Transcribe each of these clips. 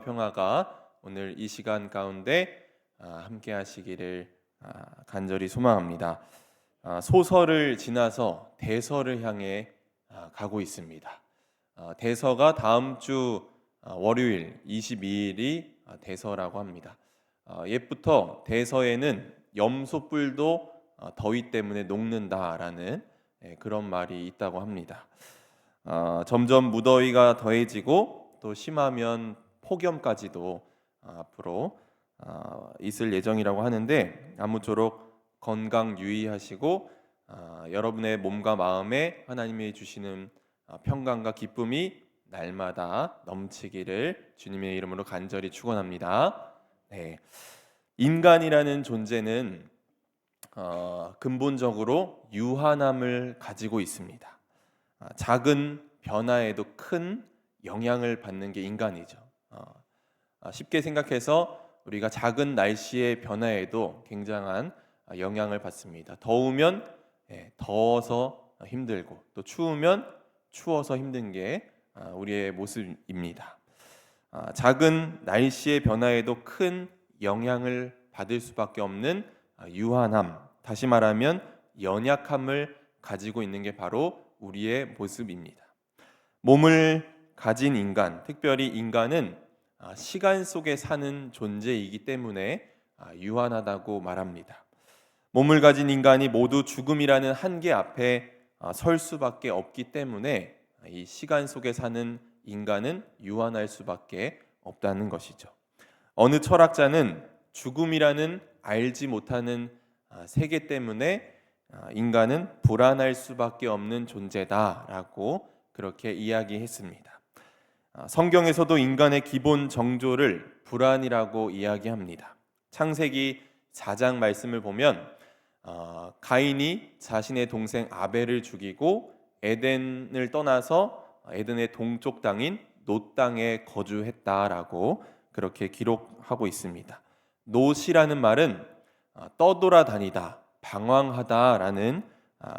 평화가 오늘 이 시간 가운데 함께 하시기를 간절히 소망합니다. 소설을 지나서 대서를 향해 가고 있습니다. 대서가 다음 주 월요일 22일이 대서라고 합니다. 옛부터 대서에는 염소뿔도 더위 때문에 녹는다라는 그런 말이 있다고 합니다. 점점 무더위가 더해지고 또 심하면 폭염까지도 앞으로 있을 예정이라고 하는데, 아무쪼록 건강 유의하시고 여러분의 몸과 마음에 하나님이 주시는 평강과 기쁨이 날마다 넘치기를 주님의 이름으로 간절히 축원합니다. 네. 인간이라는 존재는 근본적으로 유한함을 가지고 있습니다. 작은 변화에도 큰 영향을 받는 게 인간이죠. 쉽게 생각해서 우리가 작은 날씨의 변화에도 굉장한 영향을 받습니다. 더우면 더워서 힘들고, 또 추우면 추워서 힘든 게 우리의 모습입니다. 작은 날씨의 변화에도 큰 영향을 받을 수밖에 없는 유한함, 다시 말하면 연약함을 가지고 있는 게 바로 우리의 모습입니다. 몸을 가진 인간, 특별히 인간은 시간 속에 사는 존재이기 때문에 유한하다고 말합니다. 몸을 가진 인간이 모두 죽음이라는 한계 앞에 설 수밖에 없기 때문에 이 시간 속에 사는 인간은 유한할 수밖에 없다는 것이죠. 어느 철학자는 죽음이라는 알지 못하는 세계 때문에 인간은 불안할 수밖에 없는 존재다라고 그렇게 이야기했습니다. 성경에서도 인간의 기본 정조를 불안이라고 이야기합니다. 창세기 4장 말씀을 보면 가인이 자신의 동생 아벨을 죽이고 에덴을 떠나서 에덴의 동쪽 땅인 놋 땅에 거주했다라고 그렇게 기록하고 있습니다. 놋이라는 말은 떠돌아다니다, 방황하다라는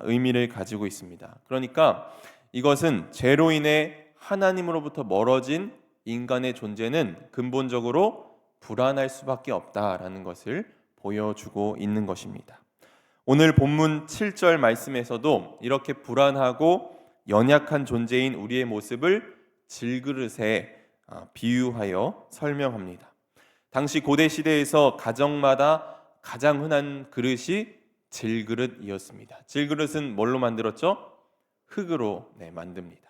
의미를 가지고 있습니다. 그러니까 이것은 죄로 인해 하나님으로부터 멀어진 인간의 존재는 근본적으로 불안할 수밖에 없다라는 것을 보여주고 있는 것입니다. 오늘 본문 7절 말씀에서도 이렇게 불안하고 연약한 존재인 우리의 모습을 질그릇에 비유하여 설명합니다. 당시 고대 시대에서 가정마다 가장 흔한 그릇이 질그릇이었습니다. 질그릇은 뭘로 만들었죠? 흙으로 만듭니다.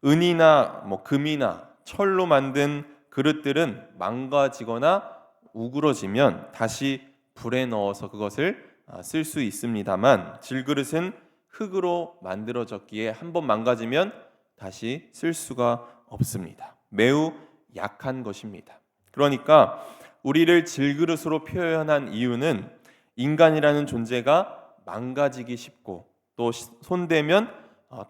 은이나 금이나 철로 만든 그릇들은 망가지거나 우그러지면 다시 불에 넣어서 그것을 쓸 수 있습니다만, 질그릇은 흙으로 만들어졌기에 한번 망가지면 다시 쓸 수가 없습니다. 매우 약한 것입니다. 그러니까 우리를 질그릇으로 표현한 이유는 인간이라는 존재가 망가지기 쉽고 또 손대면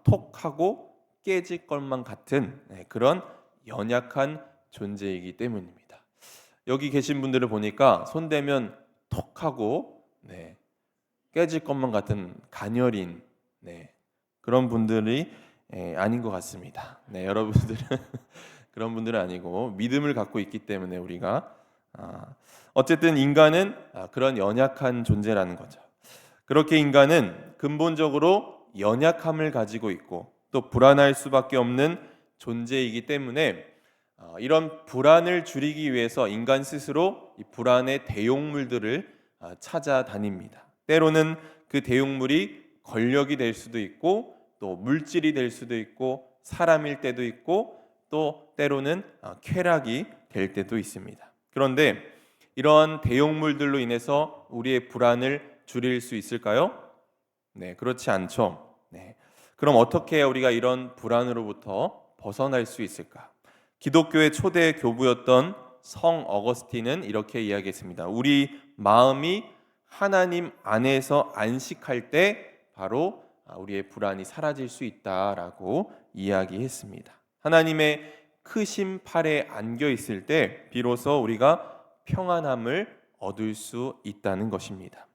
톡하고 깨질 것만 같은 그런 연약한 존재이기 때문입니다. 여기 계신 분들을 보니까 손대면 톡하고 깨질 것만 같은 가녀린 그런 분들이 아닌 것 같습니다. 여러분들은 그런 분들은 아니고 믿음을 갖고 있기 때문에 우리가 어쨌든 인간은 그런 연약한 존재라는 거죠. 그렇게 인간은 근본적으로 연약함을 가지고 있고 또 불안할 수밖에 없는 존재이기 때문에 이런 불안을 줄이기 위해서 인간 스스로 이 불안의 대용물들을 찾아다닙니다. 때로는 그 대용물이 권력이 될 수도 있고 또 물질이 될 수도 있고 사람일 때도 있고 또 때로는 쾌락이 될 때도 있습니다. 그런데 이러한 대용물들로 인해서 우리의 불안을 줄일 수 있을까요? 그렇지 않죠. 그럼 어떻게 우리가 이런 불안으로부터 벗어날 수 있을까? 기독교의 초대 교부였던 성 어거스틴은 이렇게 이야기했습니다. 우리 마음이 하나님 안에서 안식할 때 바로 우리의 불안이 사라질 수 있다라고 이야기했습니다. 하나님의 크신 팔에 안겨 있을 때 비로소 우리가 평안함을 얻을 수 있다는 것입니다.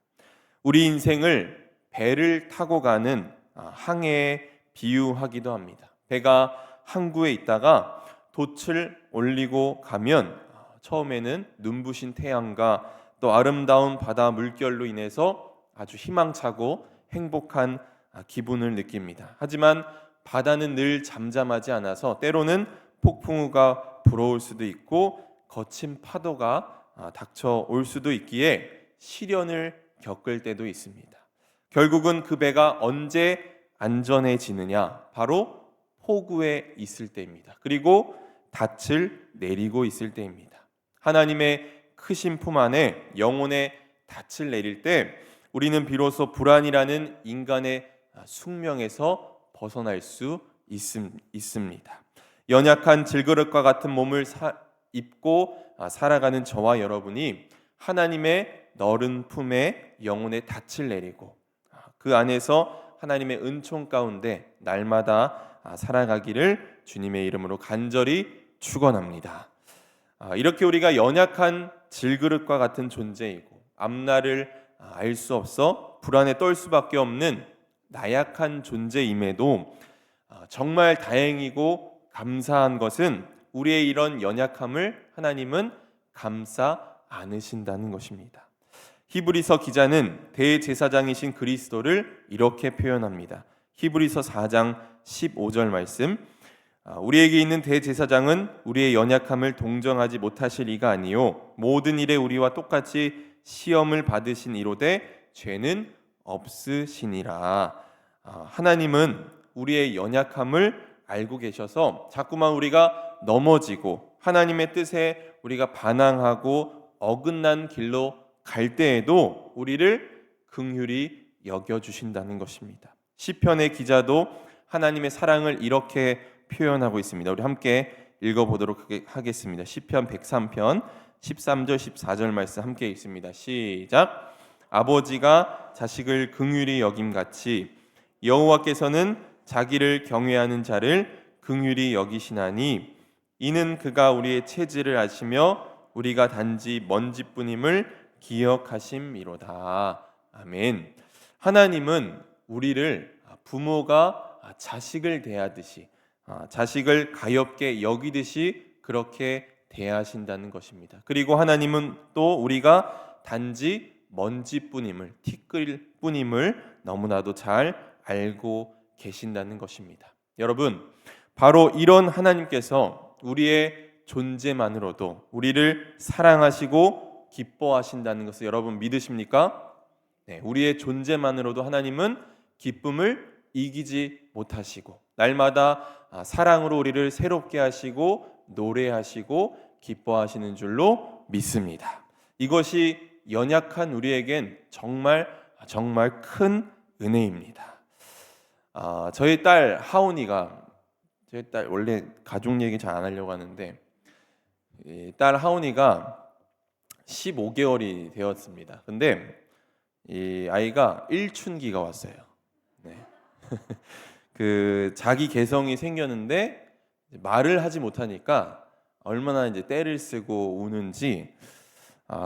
우리 인생을 배를 타고 가는 항해에 비유하기도 합니다. 배가 항구에 있다가 돛을 올리고 가면 처음에는 눈부신 태양과 또 아름다운 바다 물결로 인해서 아주 희망차고 행복한 기분을 느낍니다. 하지만 바다는 늘 잠잠하지 않아서 때로는 폭풍우가 불어올 수도 있고 거친 파도가 닥쳐올 수도 있기에 시련을 겪을 때도 있습니다. 결국은 그 배가 언제 안전해지느냐? 바로 폭우에 있을 때입니다. 그리고 닻을 내리고 있을 때입니다. 하나님의 크신 품 안에 영혼의 닻을 내릴 때 우리는 비로소 불안이라는 인간의 숙명에서 벗어날 수 있습니다. 연약한 질그릇과 같은 몸을 입고 살아가는 저와 여러분이 하나님의 너른 품에 영혼의 닻을 내리고 그 안에서 하나님의 은총 가운데 날마다 살아가기를 주님의 이름으로 간절히 축원합니다. 이렇게 우리가 연약한 질그릇과 같은 존재이고 앞날을 알 수 없어 불안에 떨 수밖에 없는 나약한 존재임에도 정말 다행이고 감사한 것은 우리의 이런 연약함을 하나님은 감싸 안으신다는 것입니다. 히브리서 기자는 대제사장이신 그리스도를 이렇게 표현합니다. 히브리서 4장 15절 말씀, 우리에게 있는 대제사장은 우리의 연약함을 동정하지 못하실 이가 아니요 모든 일에 우리와 똑같이 시험을 받으신 이로되 죄는 없으시니라. 하나님은 우리의 연약함을 알고 계셔서 자꾸만 우리가 넘어지고 하나님의 뜻에 우리가 반항하고 어긋난 길로 갈 때에도 우리를 긍휼히 여겨주신다는 것입니다. 시편의 기자도 하나님의 사랑을 이렇게 표현하고 있습니다. 우리 함께 읽어보도록 하겠습니다. 시편 103편 13절 14절 말씀 함께 읽습니다. 시작. 아버지가 자식을 긍휼히 여김같이 여호와께서는 자기를 경외하는 자를 긍휼히 여기시나니 이는 그가 우리의 체질을 아시며 우리가 단지 먼지뿐임을 기억하심이로다. 아멘. 하나님은 우리를 부모가 자식을 대하듯이 자식을 가엾게 여기듯이 그렇게 대하신다는 것입니다. 그리고 하나님은 또 우리가 단지 먼지뿐임을 티끌뿐임을 너무나도 잘 알고 계신다는 것입니다. 여러분, 바로 이런 하나님께서 우리의 존재만으로도 우리를 사랑하시고 기뻐하신다는 것을 여러분 믿으십니까? 네, 우리의 존재만으로도 하나님은 기쁨을 이기지 못하시고 날마다 사랑으로 우리를 새롭게 하시고 노래하시고 기뻐하시는 줄로 믿습니다. 이것이 연약한 우리에겐 정말 큰 은혜입니다. 저희 딸 하온이가, 저희 딸 원래 가족 얘기 잘 안 하려고 하는데 딸 하온이가 15개월이 되었습니다. 근데 이 아이가 일춘기가 왔어요. 네. 그 자기 개성이 생겼는데 말을 하지 못하니까 얼마나 이제 떼를 쓰고 우는지.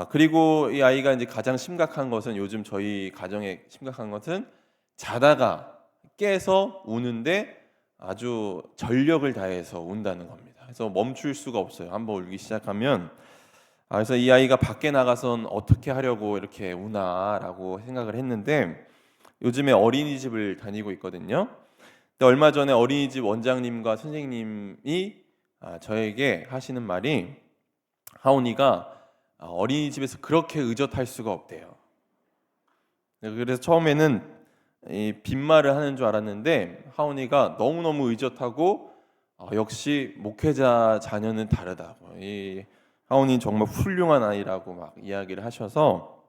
그리고 이 아이가 이제 가장 심각한 것은, 요즘 저희 가정에 심각한 것은 자다가 깨서 우는데 아주 전력을 다해서 운다는 겁니다. 그래서 멈출 수가 없어요. 한번 울기 시작하면. 그래서 이 아이가 밖에 나가선 어떻게 하려고 이렇게 우나라고 생각을 했는데 요즘에 어린이집을 다니고 있거든요. 근데 얼마 전에 어린이집 원장님과 선생님이 저에게 하시는 말이, 하온이가 어린이집에서 그렇게 의젓할 수가 없대요. 그래서 처음에는 이 빈말을 하는 줄 알았는데 하온이가 너무너무 의젓하고 역시 목회자 자녀는 다르다고, 이 하온이 정말 훌륭한 아이라고 막 이야기를 하셔서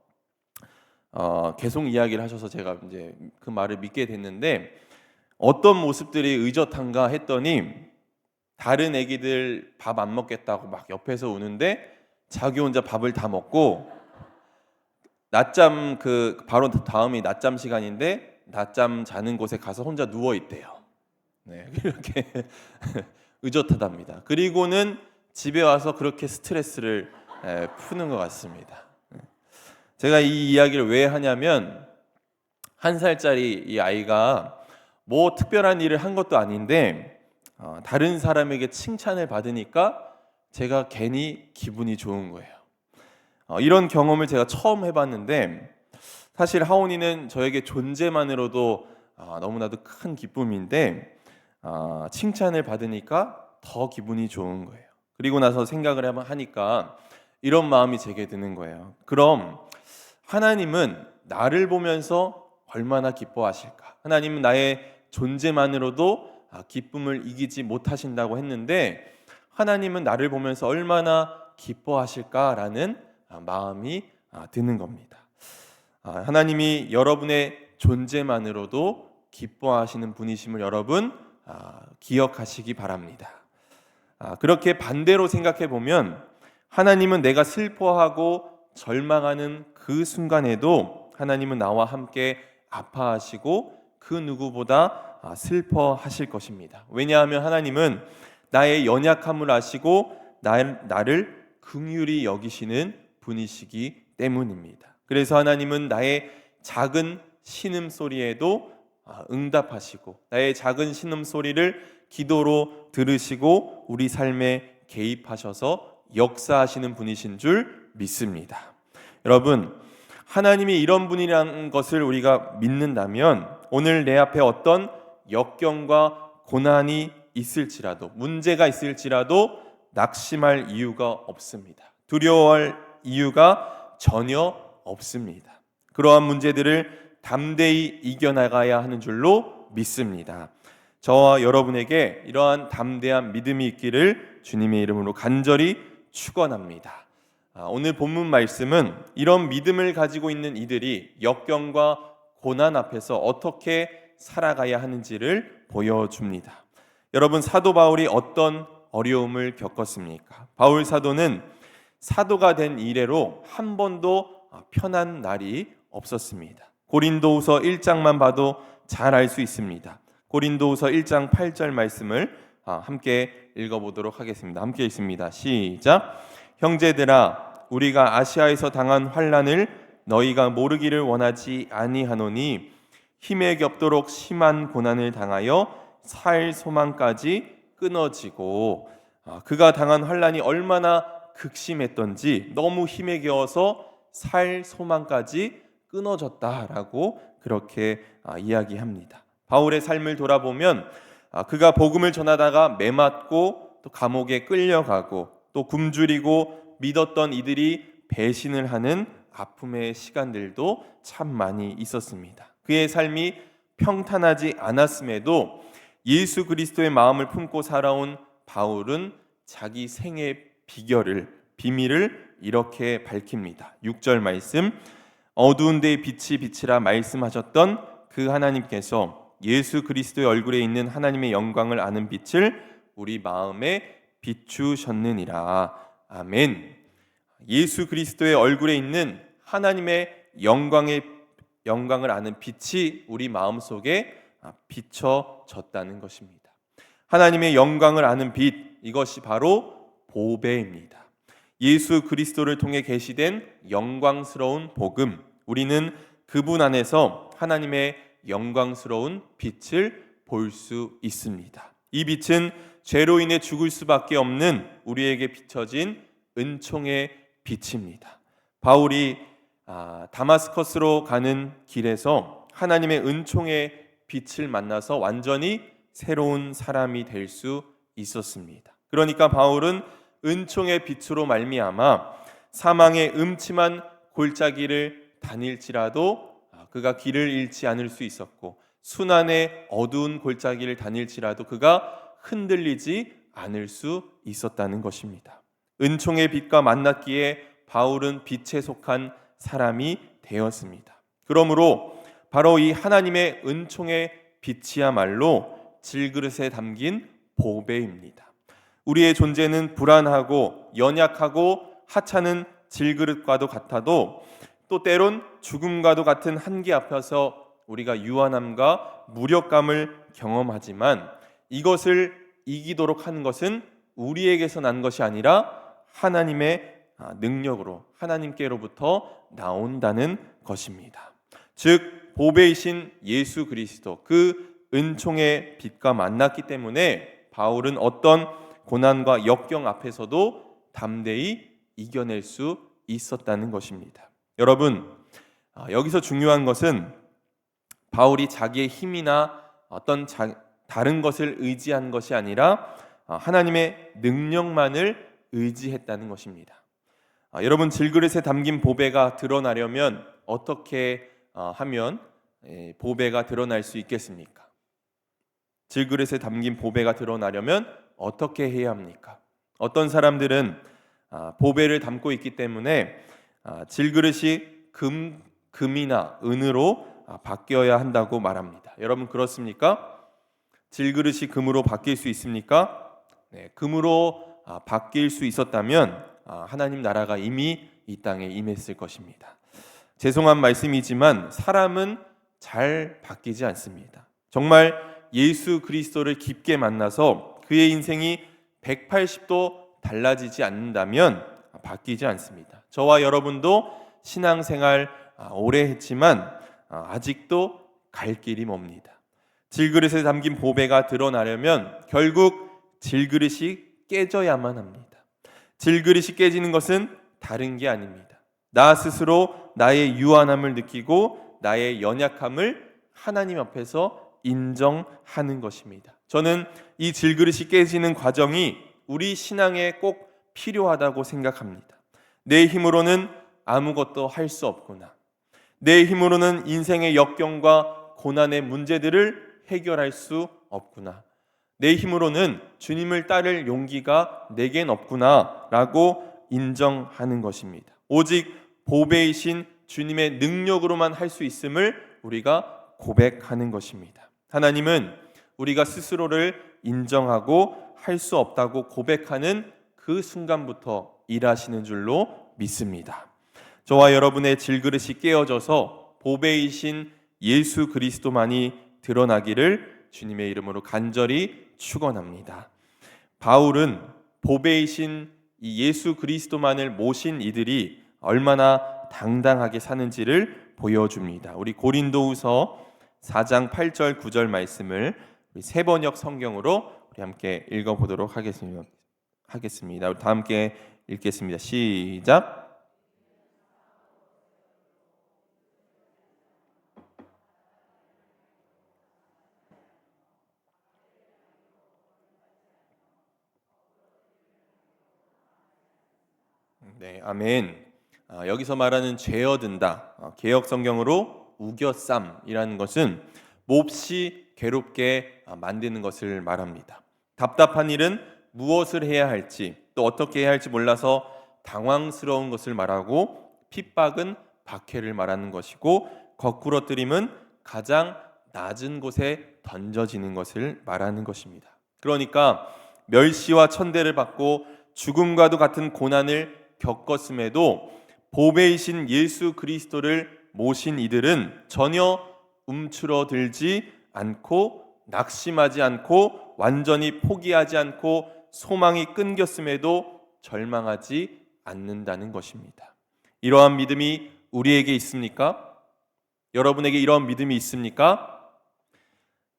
계속 이야기를 하셔서 제가 이제 그 말을 믿게 됐는데, 어떤 모습들이 의젓한가 했더니 다른 애기들 밥 안 먹겠다고 막 옆에서 우는데 자기 혼자 밥을 다 먹고 낮잠, 그 바로 다음이 낮잠 시간인데 낮잠 자는 곳에 가서 혼자 누워 있대요. 네, 이렇게 의젓하답니다. 그리고는 집에 와서 그렇게 스트레스를 푸는 것 같습니다. 제가 이 이야기를 왜 하냐면, 1살짜리 이 아이가 뭐 특별한 일을 한 것도 아닌데 다른 사람에게 칭찬을 받으니까 제가 괜히 기분이 좋은 거예요. 이런 경험을 제가 처음 해봤는데 사실 하온이는 저에게 존재만으로도 너무나도 큰 기쁨인데 칭찬을 받으니까 더 기분이 좋은 거예요. 그리고 나서 생각을 하니까 이런 마음이 제게 드는 거예요. 그럼 하나님은 나를 보면서 얼마나 기뻐하실까? 하나님은 나의 존재만으로도 기쁨을 이기지 못하신다고 했는데 하나님은 나를 보면서 얼마나 기뻐하실까라는 마음이 드는 겁니다. 하나님이 여러분의 존재만으로도 기뻐하시는 분이심을 여러분 기억하시기 바랍니다. 그렇게 반대로 생각해 보면 하나님은 내가 슬퍼하고 절망하는 그 순간에도 하나님은 나와 함께 아파하시고 그 누구보다 슬퍼하실 것입니다. 왜냐하면 하나님은 나의 연약함을 아시고 나를 긍휼히 여기시는 분이시기 때문입니다. 그래서 하나님은 나의 작은 신음소리에도 응답하시고 나의 작은 신음소리를 기도로 들으시고 우리 삶에 개입하셔서 역사하시는 분이신 줄 믿습니다. 여러분, 하나님이 이런 분이라는 것을 우리가 믿는다면 오늘 내 앞에 어떤 역경과 고난이 있을지라도 문제가 있을지라도 낙심할 이유가 없습니다. 두려워할 이유가 전혀 없습니다. 그러한 문제들을 담대히 이겨나가야 하는 줄로 믿습니다. 저와 여러분에게 이러한 담대한 믿음이 있기를 주님의 이름으로 간절히 축원합니다. 오늘 본문 말씀은 이런 믿음을 가지고 있는 이들이 역경과 고난 앞에서 어떻게 살아가야 하는지를 보여줍니다. 여러분, 사도 바울이 어떤 어려움을 겪었습니까? 바울 사도는 사도가 된 이래로 한 번도 편한 날이 없었습니다. 고린도후서 1장만 봐도 잘 알 수 있습니다. 고린도후서 1장 8절 말씀을 함께 읽어보도록 하겠습니다. 함께 읽습니다. 시작. 형제들아, 우리가 아시아에서 당한 환난을 너희가 모르기를 원하지 아니하노니 힘에 겹도록 심한 고난을 당하여 살 소망까지 끊어지고 그가 당한 환난이 얼마나 극심했던지 너무 힘에 겨워서 살 소망까지 끊어졌다라고 그렇게 이야기합니다. 바울의 삶을 돌아보면 그가 복음을 전하다가 매맞고 또 감옥에 끌려가고 또 굶주리고 믿었던 이들이 배신을 하는 아픔의 시간들도 참 많이 있었습니다. 그의 삶이 평탄하지 않았음에도 예수 그리스도의 마음을 품고 살아온 바울은 자기 생의 비밀을 이렇게 밝힙니다. 6절 말씀, 어두운 데에 빛이 비치라 말씀하셨던 그 하나님께서 예수 그리스도의 얼굴에 있는 하나님의 영광을 아는 빛을 우리 마음에 비추셨느니라. 아멘. 예수 그리스도의 얼굴에 있는 하나님의 영광을 아는 빛이 우리 마음속에 비춰졌다는 것입니다. 하나님의 영광을 아는 빛, 이것이 바로 보배입니다. 예수 그리스도를 통해 계시된 영광스러운 복음, 우리는 그분 안에서 하나님의 영광스러운 빛을 볼 수 있습니다. 이 빛은 죄로 인해 죽을 수밖에 없는 우리에게 비춰진 은총의 빛입니다. 바울이 다마스커스로 가는 길에서 하나님의 은총의 빛을 만나서 완전히 새로운 사람이 될 수 있었습니다. 그러니까 바울은 은총의 빛으로 말미암아 사망의 음침한 골짜기를 다닐지라도 그가 길을 잃지 않을 수 있었고 순환의 어두운 골짜기를 다닐지라도 그가 흔들리지 않을 수 있었다는 것입니다. 은총의 빛과 만났기에 바울은 빛에 속한 사람이 되었습니다. 그러므로 바로 이 하나님의 은총의 빛이야말로 질그릇에 담긴 보배입니다. 우리의 존재는 불안하고 연약하고 하찮은 질그릇과도 같아도 또 때론 죽음과도 같은 한계 앞에서 우리가 유한함과 무력감을 경험하지만 이것을 이기도록 하는 것은 우리에게서 난 것이 아니라 하나님의 능력으로 하나님께로부터 나온다는 것입니다. 즉 보배이신 예수 그리스도, 그 은총의 빛과 만났기 때문에 바울은 어떤 고난과 역경 앞에서도 담대히 이겨낼 수 있었다는 것입니다. 여러분, 여기서 중요한 것은 바울이 자기의 힘이나 어떤 다른 것을 의지한 것이 아니라 하나님의 능력만을 의지했다는 것입니다. 여러분, 질그릇에 담긴 보배가 드러나려면 어떻게 하면 보배가 드러날 수 있겠습니까? 질그릇에 담긴 보배가 드러나려면 어떻게 해야 합니까? 어떤 사람들은 보배를 담고 있기 때문에 질그릇이 금이나 은으로 바뀌어야 한다고 말합니다. 여러분, 그렇습니까? 질그릇이 금으로 바뀔 수 있습니까? 네, 금으로 바뀔 수 있었다면 하나님 나라가 이미 이 땅에 임했을 것입니다. 죄송한 말씀이지만 사람은 잘 바뀌지 않습니다. 정말 예수 그리스도를 깊게 만나서 그의 인생이 180도 달라지지 않는다면 바뀌지 않습니다. 저와 여러분도 신앙생활 오래 했지만 아직도 갈 길이 멉니다. 질그릇에 담긴 보배가 드러나려면 결국 질그릇이 깨져야만 합니다. 질그릇이 깨지는 것은 다른 게 아닙니다. 나 스스로 나의 유한함을 느끼고 나의 연약함을 하나님 앞에서 인정하는 것입니다. 저는 이 질그릇이 깨지는 과정이 우리 신앙에 꼭 필요하다고 생각합니다. 내 힘으로는 아무것도 할 수 없구나. 내 힘으로는 인생의 역경과 고난의 문제들을 해결할 수 없구나. 내 힘으로는 주님을 따를 용기가 내겐 없구나 라고 인정하는 것입니다. 오직 보배이신 주님의 능력으로만 할 수 있음을 우리가 고백하는 것입니다. 하나님은 우리가 스스로를 인정하고 할 수 없다고 고백하는 그 순간부터 일하시는 줄로 믿습니다. 저와 여러분의 질그릇이 깨어져서 보배이신 예수 그리스도만이 드러나기를 주님의 이름으로 간절히 축원합니다. 바울은 보배이신 이 예수 그리스도만을 모신 이들이 얼마나 당당하게 사는지를 보여줍니다. 우리 고린도후서 4장 8절 9절 말씀을 우리 세번역 성경으로 우리 함께 읽어보도록 하겠습니다. 우리 다 함께 읽겠습니다. 시작. 네, 아멘. 여기서 말하는 죄어든다, 개역 성경으로 우겨쌈이라는 것은 몹시 괴롭게 만드는 것을 말합니다. 답답한 일은 무엇을 해야 할지 또 어떻게 해야 할지 몰라서 당황스러운 것을 말하고, 핍박은 박해를 말하는 것이고, 거꾸러뜨림은 가장 낮은 곳에 던져지는 것을 말하는 것입니다. 그러니까 멸시와 천대를 받고 죽음과도 같은 고난을 겪었음에도 보배이신 예수 그리스도를 모신 이들은 전혀 움츠러들지 않고 낙심하지 않고 완전히 포기하지 않고 소망이 끊겼음에도 절망하지 않는다는 것입니다. 이러한 믿음이 우리에게 있습니까? 여러분에게 이런 믿음이 있습니까?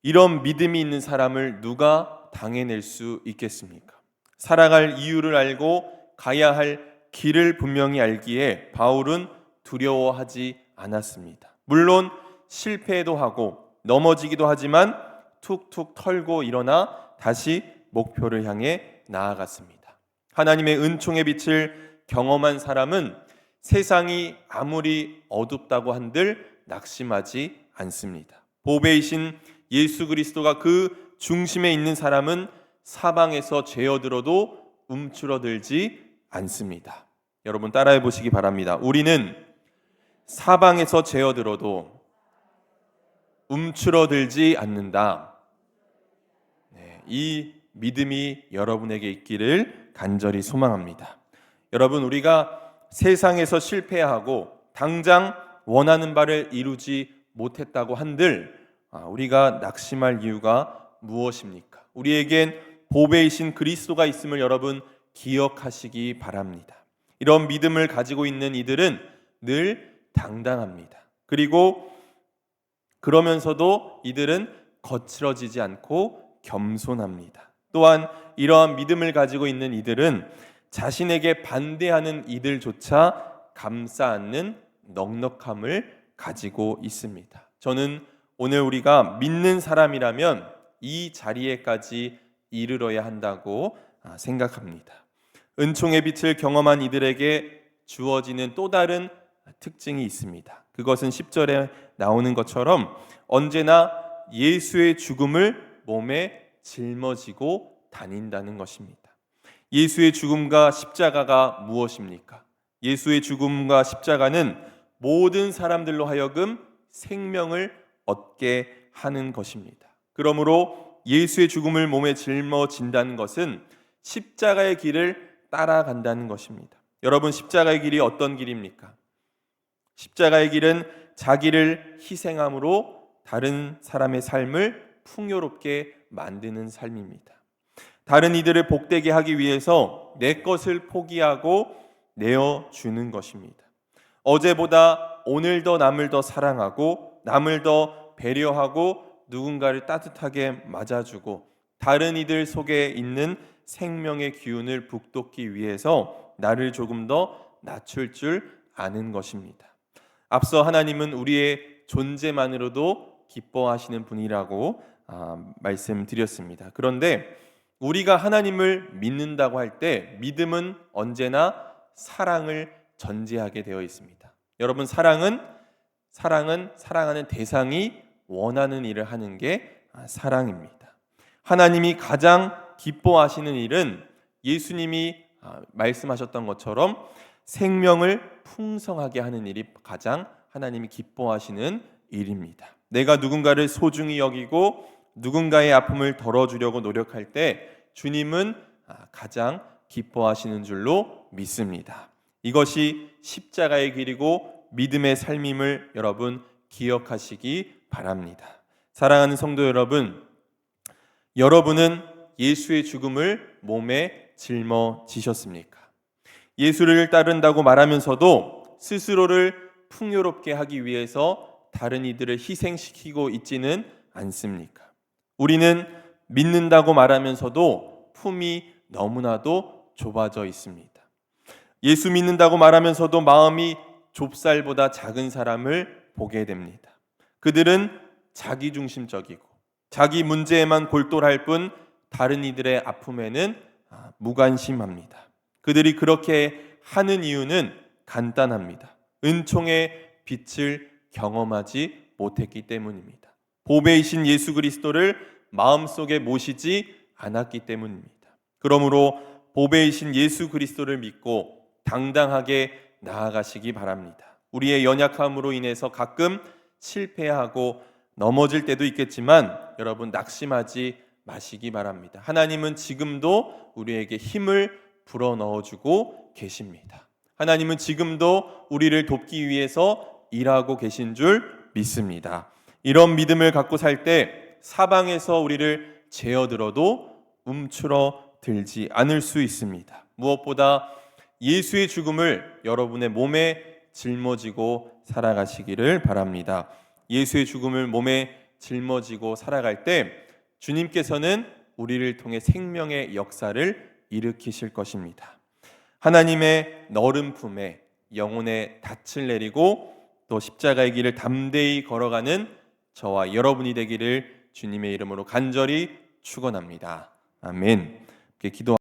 이런 믿음이 있는 사람을 누가 당해낼 수 있겠습니까? 살아갈 이유를 알고 가야 할 길을 분명히 알기에 바울은 두려워하지 않았습니다. 물론 실패도 하고 넘어지기도 하지만 툭툭 털고 일어나 다시 목표를 향해 나아갔습니다. 하나님의 은총의 빛을 경험한 사람은 세상이 아무리 어둡다고 한들 낙심하지 않습니다. 보배이신 예수 그리스도가 그 중심에 있는 사람은 사방에서 죄어들어도 움츠러들지 않습니다. 여러분 따라해 보시기 바랍니다. 우리는 사방에서 죄어들어도 움츠러들지 않는다. 네, 이 믿음이 여러분에게 있기를 간절히 소망합니다. 여러분, 우리가 세상에서 실패하고 당장 원하는 바를 이루지 못했다고 한들 우리가 낙심할 이유가 무엇입니까? 우리에겐 보배이신 그리스도가 있음을 여러분 기억하시기 바랍니다. 이런 믿음을 가지고 있는 이들은 늘 당당합니다. 그리고 그러면서도 이들은 거칠어지지 않고 겸손합니다. 또한 이러한 믿음을 가지고 있는 이들은 자신에게 반대하는 이들조차 감싸 안는 넉넉함을 가지고 있습니다. 저는 오늘 우리가 믿는 사람이라면 이 자리에까지 이르러야 한다고 생각합니다. 은총의 빛을 경험한 이들에게 주어지는 또 다른 특징이 있습니다. 그것은 10절에 나오는 것처럼 언제나 예수의 죽음을 몸에 짊어지고 다닌다는 것입니다. 예수의 죽음과 십자가가 무엇입니까? 예수의 죽음과 십자가는 모든 사람들로 하여금 생명을 얻게 하는 것입니다. 그러므로 예수의 죽음을 몸에 짊어진다는 것은 십자가의 길을 따라간다는 것입니다. 여러분, 십자가의 길이 어떤 길입니까? 십자가의 길은 자기를 희생함으로 다른 사람의 삶을 풍요롭게 만드는 삶입니다. 다른 이들을 복되게 하기 위해서 내 것을 포기하고 내어주는 것입니다. 어제보다 오늘 더 남을 더 사랑하고 남을 더 배려하고 누군가를 따뜻하게 맞아주고 다른 이들 속에 있는 생명의 기운을 북돋기 위해서 나를 조금 더 낮출 줄 아는 것입니다. 앞서 하나님은 우리의 존재만으로도 기뻐하시는 분이라고 말씀드렸습니다. 그런데 우리가 하나님을 믿는다고 할 때 믿음은 언제나 사랑을 전제하게 되어 있습니다. 여러분, 사랑하는 대상이 원하는 일을 하는 게 사랑입니다. 하나님이 가장 기뻐하시는 일은 예수님이 말씀하셨던 것처럼 생명을 풍성하게 하는 일이 가장 하나님이 기뻐하시는 일입니다. 내가 누군가를 소중히 여기고 누군가의 아픔을 덜어주려고 노력할 때 주님은 가장 기뻐하시는 줄로 믿습니다. 이것이 십자가의 길이고 믿음의 삶임을 여러분 기억하시기 바랍니다. 사랑하는 성도 여러분, 여러분은 예수의 죽음을 몸에 짊어지셨습니까? 예수를 따른다고 말하면서도 스스로를 풍요롭게 하기 위해서 다른 이들을 희생시키고 있지는 않습니까? 우리는 믿는다고 말하면서도 품이 너무나도 좁아져 있습니다. 예수 믿는다고 말하면서도 마음이 좁쌀보다 작은 사람을 보게 됩니다. 그들은 자기중심적이고 자기 문제에만 골똘할 뿐 다른 이들의 아픔에는 무관심합니다. 그들이 그렇게 하는 이유는 간단합니다. 은총의 빛을 경험하지 못했기 때문입니다. 보배이신 예수 그리스도를 마음속에 모시지 않았기 때문입니다. 그러므로 보배이신 예수 그리스도를 믿고 당당하게 나아가시기 바랍니다. 우리의 연약함으로 인해서 가끔 실패하고 넘어질 때도 있겠지만 여러분, 낙심하지 마시기 바랍니다. 하나님은 지금도 우리에게 힘을 불어넣어주고 계십니다. 하나님은 지금도 우리를 돕기 위해서 일하고 계신 줄 믿습니다. 이런 믿음을 갖고 살 때 사방에서 우리를 제어들어도 움츠러들지 않을 수 있습니다. 무엇보다 예수의 죽음을 여러분의 몸에 짊어지고 살아가시기를 바랍니다. 예수의 죽음을 몸에 짊어지고 살아갈 때 주님께서는 우리를 통해 생명의 역사를 일으키실 것입니다. 하나님의 너른 품에 영혼의 닻을 내리고 또 십자가의 길을 담대히 걸어가는 저와 여러분이 되기를 주님의 이름으로 간절히 축원합니다. 아멘. 기도